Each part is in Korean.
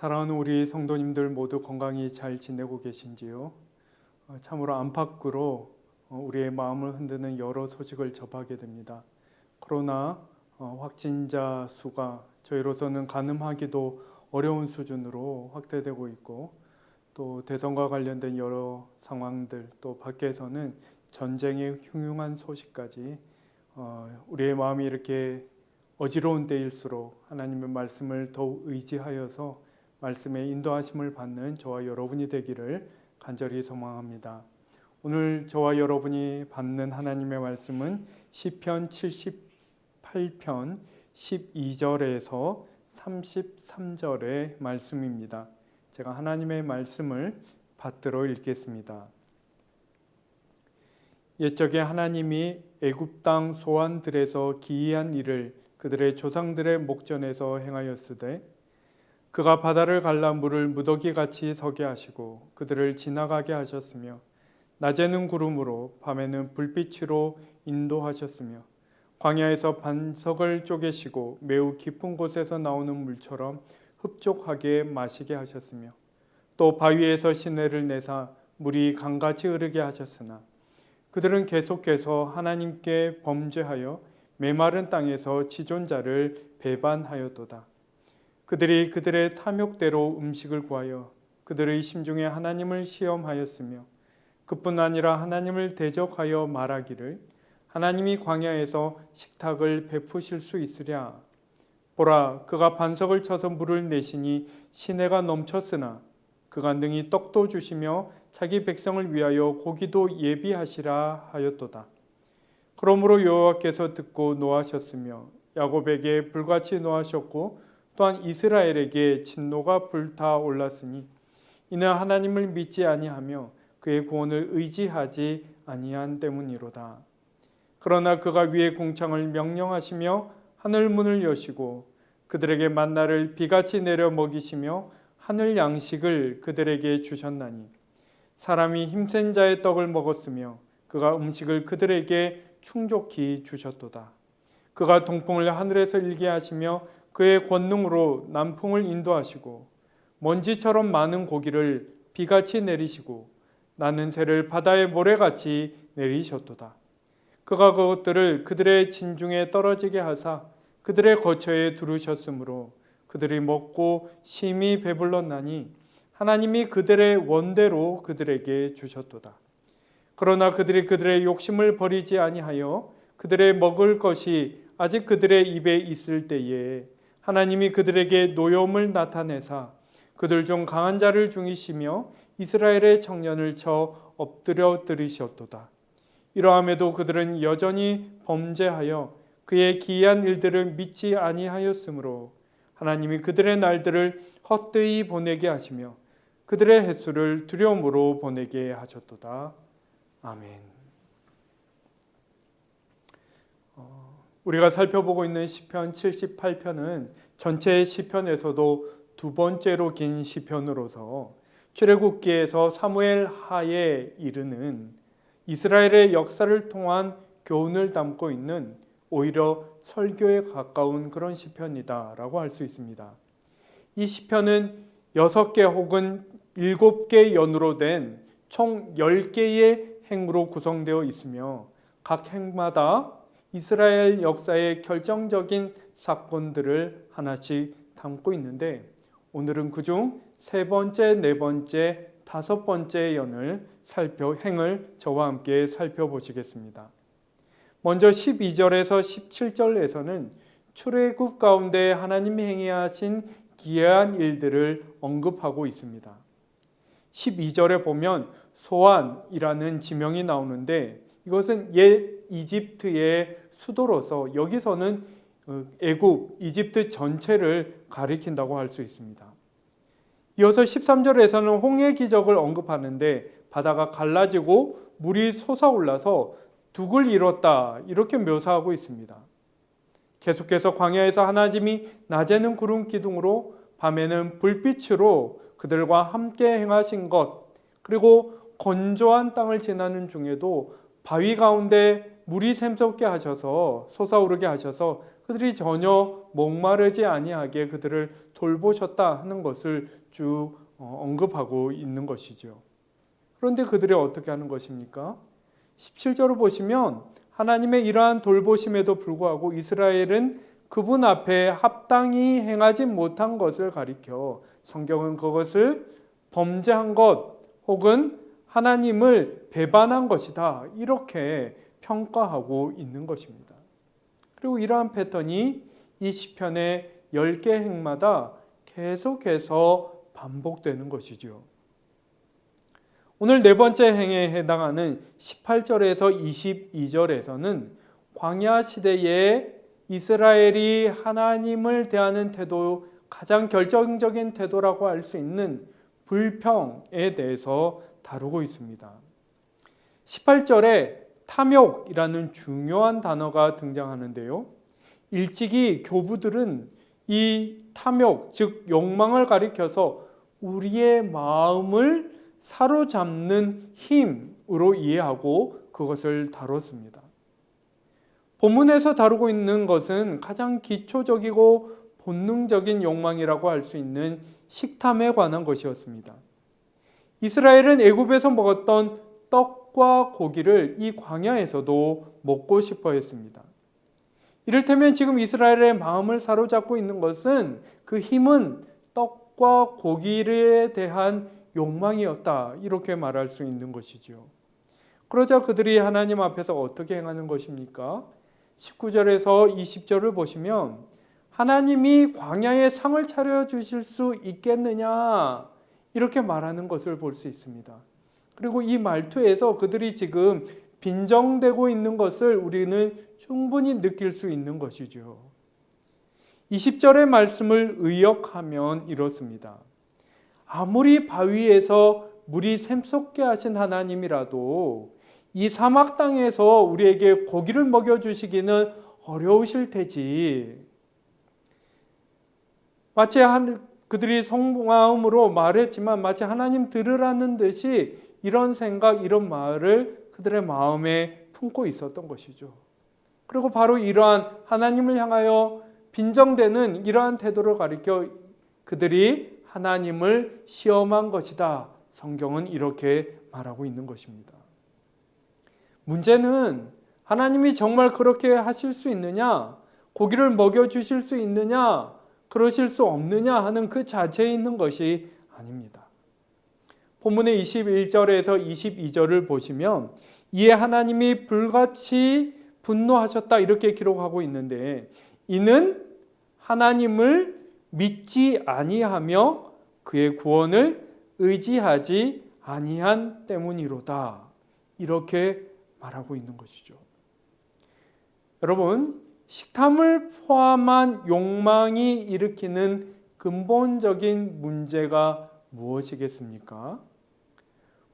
사랑하는 우리 성도님들 모두 건강히 잘 지내고 계신지요? 참으로 안팎으로 우리의 마음을 흔드는 여러 소식을 접하게 됩니다. 코로나 확진자 수가 저희로서는 가늠하기도 어려운 수준으로 확대되고 있고, 또 대선과 관련된 여러 상황들, 또 밖에서는 전쟁의 흉흉한 소식까지 우리의 마음이 이렇게 어지러운 때일수록 하나님의 말씀을 더욱 의지하여서 말씀의 인도하심을 받는 저와 여러분이 되기를 간절히 소망합니다. 오늘 저와 여러분이 받는 하나님의 말씀은 시편 78편 12절에서 33절의 말씀입니다. 제가 하나님의 말씀을 받들어 읽겠습니다. 옛적에 하나님이 애굽 땅 소환들에서 기이한 일을 그들의 조상들의 목전에서 행하였으되 그가 바다를 갈라 물을 무더기같이 서게 하시고 그들을 지나가게 하셨으며 낮에는 구름으로 밤에는 불빛으로 인도하셨으며 광야에서 반석을 쪼개시고 매우 깊은 곳에서 나오는 물처럼 흡족하게 마시게 하셨으며 또 바위에서 시내를 내사 물이 강같이 흐르게 하셨으나 그들은 계속해서 하나님께 범죄하여 메마른 땅에서 지존자를 배반하였도다. 그들이 그들의 탐욕대로 음식을 구하여 그들의 심중에 하나님을 시험하였으며 그뿐 아니라 하나님을 대적하여 말하기를 하나님이 광야에서 식탁을 베푸실 수 있으랴. 보라, 그가 반석을 쳐서 물을 내시니 시내가 넘쳤으나 그가 능히 떡도 주시며 자기 백성을 위하여 고기도 예비하시라 하였도다. 그러므로 여호와께서 듣고 노하셨으며 야곱에게 불같이 노하셨고 또한 이스라엘에게 진노가 불타올랐으니 이는 하나님을 믿지 아니하며 그의 구원을 의지하지 아니한 때문이로다. 그러나 그가 위의 궁창을 명령하시며 하늘 문을 여시고 그들에게 만나를 비같이 내려 먹이시며 하늘 양식을 그들에게 주셨나니 사람이 힘센 자의 떡을 먹었으며 그가 음식을 그들에게 충족히 주셨도다. 그가 동풍을 하늘에서 일게 하시며 그의 권능으로 남풍을 인도하시고 먼지처럼 많은 고기를 비같이 내리시고 나는 새를 바다의 모래같이 내리셨도다. 그가 그것들을 그들의 진중에 떨어지게 하사 그들의 거처에 두르셨으므로 그들이 먹고 심히 배불렀나니 하나님이 그들의 원대로 그들에게 주셨도다. 그러나 그들이 그들의 욕심을 버리지 아니하여 그들의 먹을 것이 아직 그들의 입에 있을 때에 하나님이 그들에게 노여움을 나타내사 그들 중 강한 자를 죽이시며 이스라엘의 청년을 쳐 엎드려 들이셨도다. 이러함에도 그들은 여전히 범죄하여 그의 기이한 일들을 믿지 아니하였으므로 하나님이 그들의 날들을 헛되이 보내게 하시며 그들의 횟수를 두려움으로 보내게 하셨도다. 아멘. 우리가 살펴보고 있는 시편 78편은 전체 시편에서도 두 번째로 긴 시편으로서 출애굽기에서 사무엘 하에 이르는 이스라엘의 역사를 통한 교훈을 담고 있는 오히려 설교에 가까운 그런 시편이다라고 할 수 있습니다. 이 시편은 6개 혹은 7개 연으로 된 총 10개의 행으로 구성되어 있으며 각 행마다 이스라엘 역사의 결정적인 사건들을 하나씩 담고 있는데 오늘은 그중 3번째, 4번째, 5번째 연을 행을 저와 함께 살펴보시겠습니다. 먼저 12절에서 17절에서는 출애굽 가운데 하나님이 행하신 기이한 일들을 언급하고 있습니다. 12절에 보면 소안이라는 지명이 나오는데 이것은 옛 이집트의 수도로서 여기서는 애굽, 이집트 전체를 가리킨다고 할 수 있습니다. 이어서 13절에서는 홍해 기적을 언급하는데 바다가 갈라지고 물이 솟아올라서 둑을 이뤘다 이렇게 묘사하고 있습니다. 계속해서 광야에서 하나님이 낮에는 구름 기둥으로 밤에는 불빛으로 그들과 함께 행하신 것, 그리고 건조한 땅을 지나는 중에도 바위 가운데 물이 샘솟게 하셔서 솟아오르게 하셔서 그들이 전혀 목마르지 아니하게 그들을 돌보셨다 하는 것을 쭉 언급하고 있는 것이죠. 그런데 그들이 어떻게 하는 것입니까? 17절을 보시면 하나님의 이러한 돌보심에도 불구하고 이스라엘은 그분 앞에 합당히 행하지 못한 것을 가리켜 성경은 그것을 범죄한 것 혹은 하나님을 배반한 것이다 이렇게 평가하고 있는 것입니다. 그리고 이러한 패턴이 이 시편의 10개 행마다 계속해서 반복되는 것이죠. 오늘 네 번째 행에 해당하는 18절에서 22절에서는 광야 시대에 이스라엘이 하나님을 대하는 태도, 가장 결정적인 태도라고 할 수 있는 불평에 대해서 다루고 있습니다. 18절에 탐욕이라는 중요한 단어가 등장하는데요. 일찍이 교부들은 이 탐욕, 즉 욕망을 가리켜서 우리의 마음을 사로잡는 힘으로 이해하고 그것을 다뤘습니다. 본문에서 다루고 있는 것은 가장 기초적이고 본능적인 욕망이라고 할 수 있는 식탐에 관한 것이었습니다. 이스라엘은 애굽에서 먹었던 떡과 고기를 이 광야에서도 먹고 싶어 했습니다. 이를테면 지금 이스라엘의 마음을 사로잡고 있는 것은 그 힘은 떡과 고기에 대한 욕망이었다 이렇게 말할 수 있는 것이죠. 그러자 그들이 하나님 앞에서 어떻게 행하는 것입니까? 19절에서 20절을 보시면 하나님이 광야에 상을 차려주실 수 있겠느냐 이렇게 말하는 것을 볼 수 있습니다. 그리고 이 말투에서 그들이 지금 빈정대고 있는 것을 우리는 충분히 느낄 수 있는 것이죠. 20절의 말씀을 의역하면 이렇습니다. 아무리 바위에서 물이 샘솟게 하신 하나님이라도 이 사막 땅에서 우리에게 고기를 먹여주시기는 어려우실 테지. 마치 그들이 속마음으로 말했지만 마치 하나님 들으라는 듯이 이런 생각, 이런 말을 그들의 마음에 품고 있었던 것이죠. 그리고 바로 이러한 하나님을 향하여 빈정대는 이러한 태도를 가리켜 그들이 하나님을 시험한 것이다. 성경은 이렇게 말하고 있는 것입니다. 문제는 하나님이 정말 그렇게 하실 수 있느냐? 고기를 먹여주실 수 있느냐? 그러실 수 없느냐 하는 그 자체에 있는 것이 아닙니다. 본문의 21절에서 22절을 보시면 이에 하나님이 불같이 분노하셨다 이렇게 기록하고 있는데 이는 하나님을 믿지 아니하며 그의 구원을 의지하지 아니한 때문이로다 이렇게 말하고 있는 것이죠. 여러분, 식탐을 포함한 욕망이 일으키는 근본적인 문제가 무엇이겠습니까?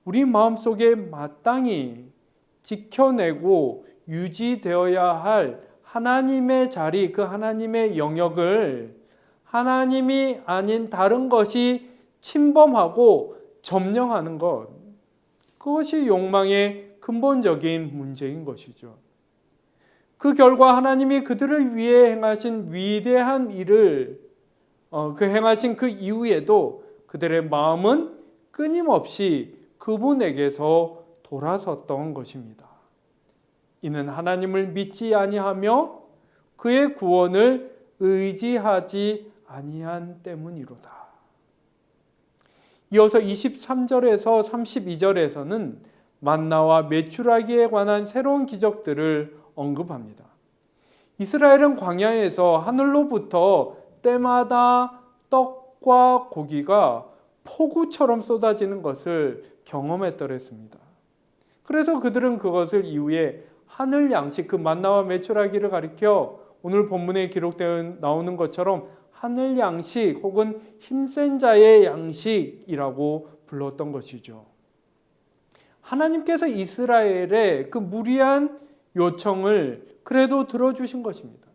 우리 마음속에 마땅히 지켜내고 유지되어야 할 하나님의 자리, 그 하나님의 영역을 하나님이 아닌 다른 것이 침범하고 점령하는 것, 그것이 욕망의 근본적인 문제인 것이죠. 그 결과 하나님이 그들을 위해 행하신 위대한 일을 행하신 그 이후에도 그들의 마음은 끊임없이 그분에게서 돌아섰던 것입니다. 이는 하나님을 믿지 아니하며 그의 구원을 의지하지 아니한 때문이로다. 이어서 23절에서 32절에서는 만나와 메추라기에 관한 새로운 기적들을 언급합니다. 이스라엘은 광야에서 하늘로부터 때마다 떡과 고기가 폭우처럼 쏟아지는 것을 경험했더랬습니다. 그래서 그들은 그것을 이후에 하늘 양식, 그 만나와 메추라기를 가리켜 오늘 본문에 기록되어 나오는 것처럼 하늘 양식 혹은 힘센 자의 양식이라고 불렀던 것이죠. 하나님께서 이스라엘의 그 무리한 요청을 그래도 들어주신 것입니다.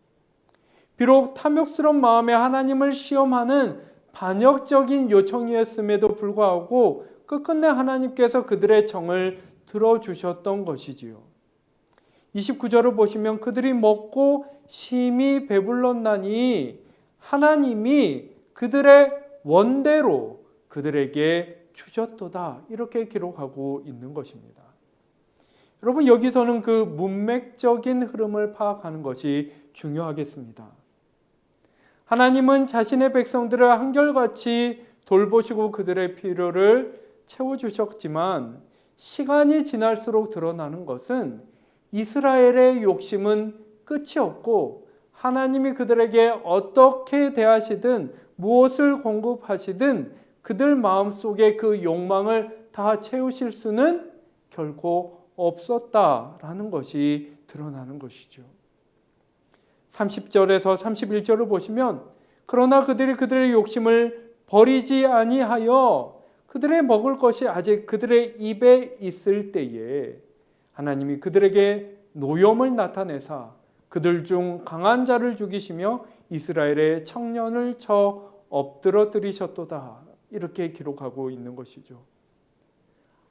비록 탐욕스러운 마음에 하나님을 시험하는 반역적인 요청이었음에도 불구하고 끝끝내 하나님께서 그들의 청을 들어주셨던 것이지요. 29절을 보시면 그들이 먹고 심히 배불렀나니 하나님이 그들의 원대로 그들에게 주셨도다. 이렇게 기록하고 있는 것입니다. 여러분, 여기서는 그 문맥적인 흐름을 파악하는 것이 중요하겠습니다. 하나님은 자신의 백성들을 한결같이 돌보시고 그들의 필요를 채워주셨지만 시간이 지날수록 드러나는 것은 이스라엘의 욕심은 끝이 없고 하나님이 그들에게 어떻게 대하시든 무엇을 공급하시든 그들 마음속에 그 욕망을 다 채우실 수는 결코 없었다라는 것이 드러나는 것이죠. 30절에서 31절을 보시면 그러나 그들이 그들의 욕심을 버리지 아니하여 그들의 먹을 것이 아직 그들의 입에 있을 때에 하나님이 그들에게 노염을 나타내사 그들 중 강한 자를 죽이시며 이스라엘의 청년을 쳐 엎드러뜨리셨도다. 이렇게 기록하고 있는 것이죠.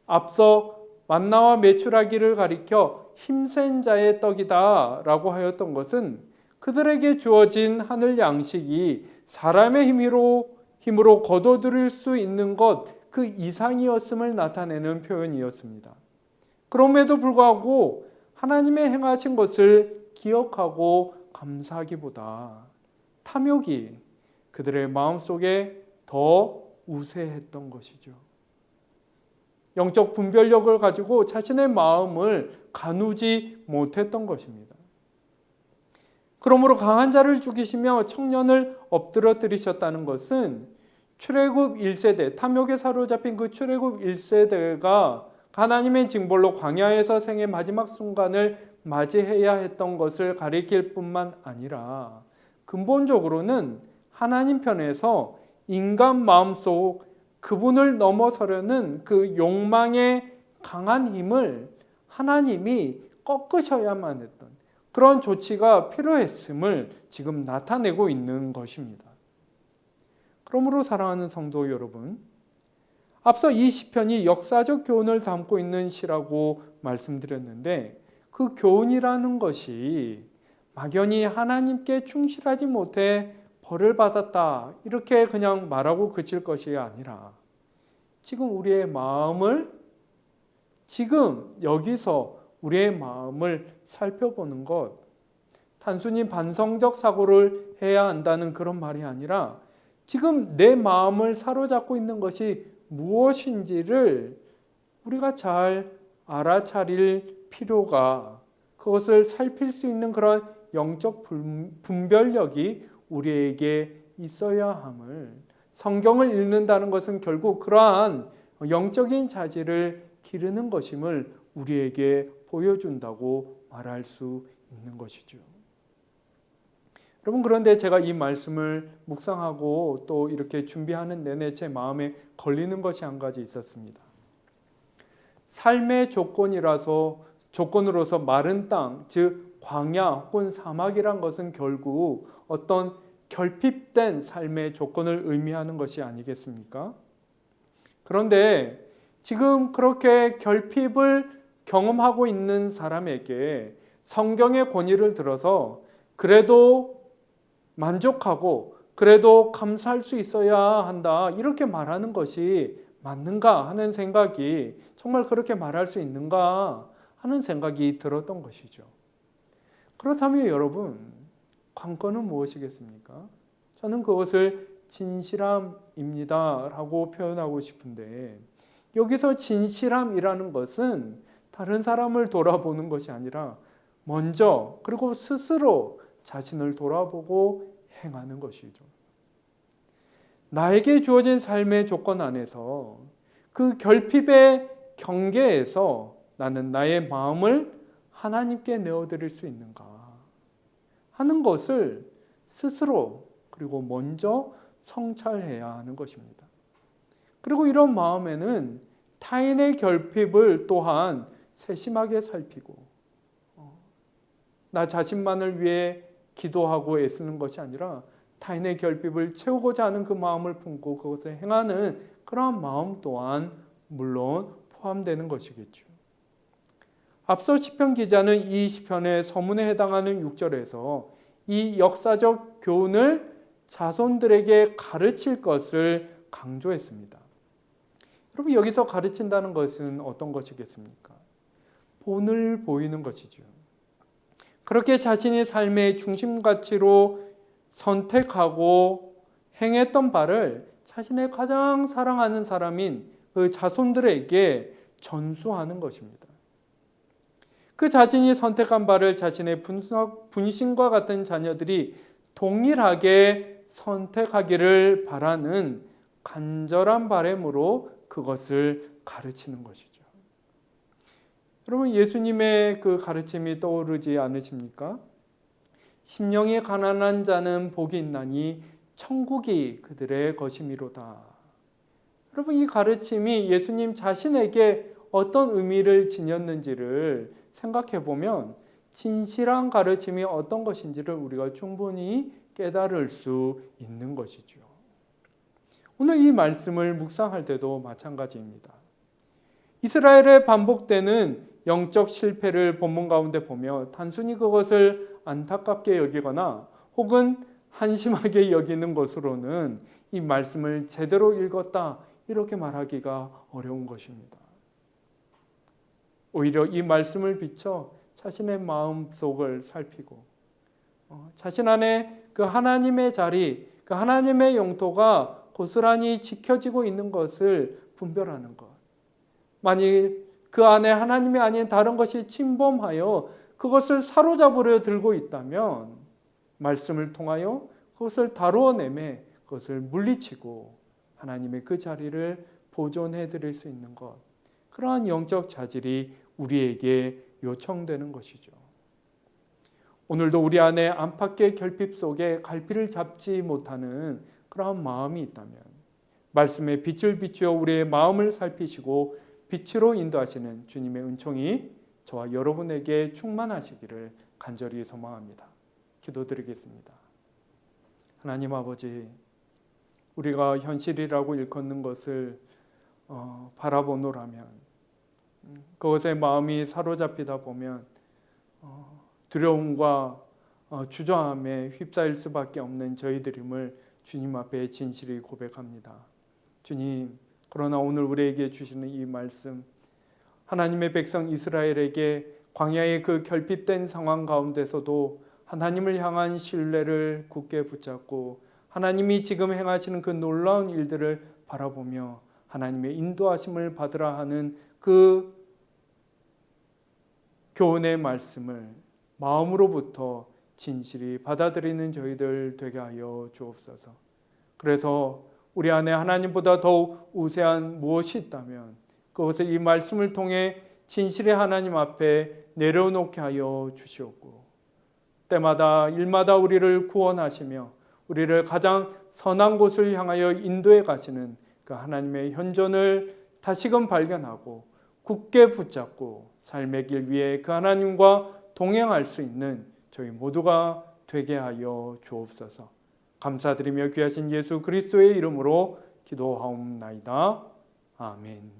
앞서 만나와 메추라기를 가리켜 힘센 자의 떡이다 라고 하였던 것은 그들에게 주어진 하늘 양식이 사람의 힘으로 거둬들일 수 있는 것 그 이상이었음을 나타내는 표현이었습니다. 그럼에도 불구하고 하나님의 행하신 것을 기억하고 감사하기보다 탐욕이 그들의 마음속에 더 우세했던 것이죠. 영적 분별력을 가지고 자신의 마음을 가누지 못했던 것입니다. 그러므로 강한 자를 죽이시며 청년을 엎드러뜨리셨다는 것은 출애굽 1세대, 탐욕에 사로잡힌 그 출애굽 1세대가 하나님의 징벌로 광야에서 생의 마지막 순간을 맞이해야 했던 것을 가리킬 뿐만 아니라 근본적으로는 하나님 편에서 인간 마음속 그분을 넘어서려는 그 욕망의 강한 힘을 하나님이 꺾으셔야만 했던 그런 조치가 필요했음을 지금 나타내고 있는 것입니다. 그러므로 사랑하는 성도 여러분, 앞서 이 시편이 역사적 교훈을 담고 있는 시라고 말씀드렸는데 그 교훈이라는 것이 막연히 하나님께 충실하지 못해 벌을 받았다 이렇게 그냥 말하고 그칠 것이 아니라 지금 우리의 마음을 지금 여기서 우리의 마음을 살펴보는 것 단순히 반성적 사고를 해야 한다는 그런 말이 아니라 지금 내 마음을 사로잡고 있는 것이 무엇인지를 우리가 잘 알아차릴 필요가 그것을 살필 수 있는 그런 영적 분별력이 우리에게 있어야 함을 성경을 읽는다는 것은 결국 그러한 영적인 자질을 기르는 것임을 우리에게 보여준다고 말할 수 있는 것이죠. 여러분 그런데 제가 이 말씀을 묵상하고 또 이렇게 준비하는 내내 제 마음에 걸리는 것이 한 가지 있었습니다. 삶의 조건으로서 마른 땅, 즉 광야 혹은 사막이란 것은 결국 어떤 결핍된 삶의 조건을 의미하는 것이 아니겠습니까? 그런데 지금 그렇게 결핍을 경험하고 있는 사람에게 성경의 권위를 들어서 그래도 만족하고 그래도 감사할 수 있어야 한다 이렇게 말하는 것이 맞는가 하는 생각이 정말 그렇게 말할 수 있는가 하는 생각이 들었던 것이죠. 그렇다면 여러분 관건은 무엇이겠습니까? 저는 그것을 진실함입니다 라고 표현하고 싶은데 여기서 진실함이라는 것은 다른 사람을 돌아보는 것이 아니라 먼저 그리고 스스로 자신을 돌아보고 행하는 것이죠. 나에게 주어진 삶의 조건 안에서 그 결핍의 경계에서 나는 나의 마음을 하나님께 내어드릴 수 있는가 하는 것을 스스로 그리고 먼저 성찰해야 하는 것입니다. 그리고 이런 마음에는 타인의 결핍을 또한 세심하게 살피고 나 자신만을 위해 기도하고 애쓰는 것이 아니라 타인의 결핍을 채우고자 하는 그 마음을 품고 그것을 행하는 그러한 마음 또한 물론 포함되는 것이겠죠. 앞서 시편 기자는 이 시편의 서문에 해당하는 6절에서 이 역사적 교훈을 자손들에게 가르칠 것을 강조했습니다. 여러분, 여기서 가르친다는 것은 어떤 것이겠습니까? 본을 보이는 것이죠. 그렇게 자신의 삶의 중심 가치로 선택하고 행했던 바를 자신의 가장 사랑하는 사람인 그 자손들에게 전수하는 것입니다. 그 자신이 선택한 바를 자신의 분신과 같은 자녀들이 동일하게 선택하기를 바라는 간절한 바람으로 그것을 가르치는 것이죠. 여러분, 예수님의 그 가르침이 떠오르지 않으십니까? 심령이 가난한 자는 복이 있나니 천국이 그들의 것이미로다. 여러분, 이 가르침이 예수님 자신에게 어떤 의미를 지녔는지를 생각해 보면 진실한 가르침이 어떤 것인지를 우리가 충분히 깨달을 수 있는 것이죠. 오늘 이 말씀을 묵상할 때도 마찬가지입니다. 이스라엘의 반복되는 영적 실패를 본문 가운데 보며 단순히 그것을 안타깝게 여기거나 혹은 한심하게 여기는 것으로는 이 말씀을 제대로 읽었다 이렇게 말하기가 어려운 것입니다. 오히려 이 말씀을 비춰 자신의 마음속을 살피고 자신 안에 그 하나님의 자리, 그 하나님의 영토가 고스란히 지켜지고 있는 것을 분별하는 것. 만일 그 안에 하나님이 아닌 다른 것이 침범하여 그것을 사로잡으려 들고 있다면 말씀을 통하여 그것을 다루어내매 그것을 물리치고 하나님의 그 자리를 보존해 드릴 수 있는 것. 그러한 영적 자질이 우리에게 요청되는 것이죠. 오늘도 우리 안에 안팎의 결핍 속에 갈피를 잡지 못하는 그러한 마음이 있다면 말씀의 빛을 비추어 우리의 마음을 살피시고 빛으로 인도하시는 주님의 은총이 저와 여러분에게 충만하시기를 간절히 소망합니다. 기도드리겠습니다. 하나님 아버지, 우리가 현실이라고 일컫는 것을 바라보노라면 그것에 마음이 사로잡히다 보면 두려움과 주저함에 휩싸일 수밖에 없는 저희들임을 주님 앞에 진실히 고백합니다. 주님, 그러나 오늘 우리에게 주시는 이 말씀, 하나님의 백성 이스라엘에게 광야의 그 결핍된 상황 가운데서도 하나님을 향한 신뢰를 굳게 붙잡고 하나님이 지금 행하시는 그 놀라운 일들을 바라보며 하나님의 인도하심을 받으라 하는 그 교훈의 말씀을 마음으로부터 진실히 받아들이는 저희들 되게 하여 주옵소서. 그래서 우리 안에 하나님보다 더욱 우세한 무엇이 있다면 그것을 이 말씀을 통해 진실의 하나님 앞에 내려놓게 하여 주시옵고 때마다 일마다 우리를 구원하시며 우리를 가장 선한 곳을 향하여 인도해 가시는 그 하나님의 현존을 다시금 발견하고 굳게 붙잡고 삶의 길 위에 그 하나님과 동행할 수 있는 저희 모두가 되게 하여 주옵소서. 감사드리며 귀하신 예수 그리스도의 이름으로 기도하옵나이다. 아멘.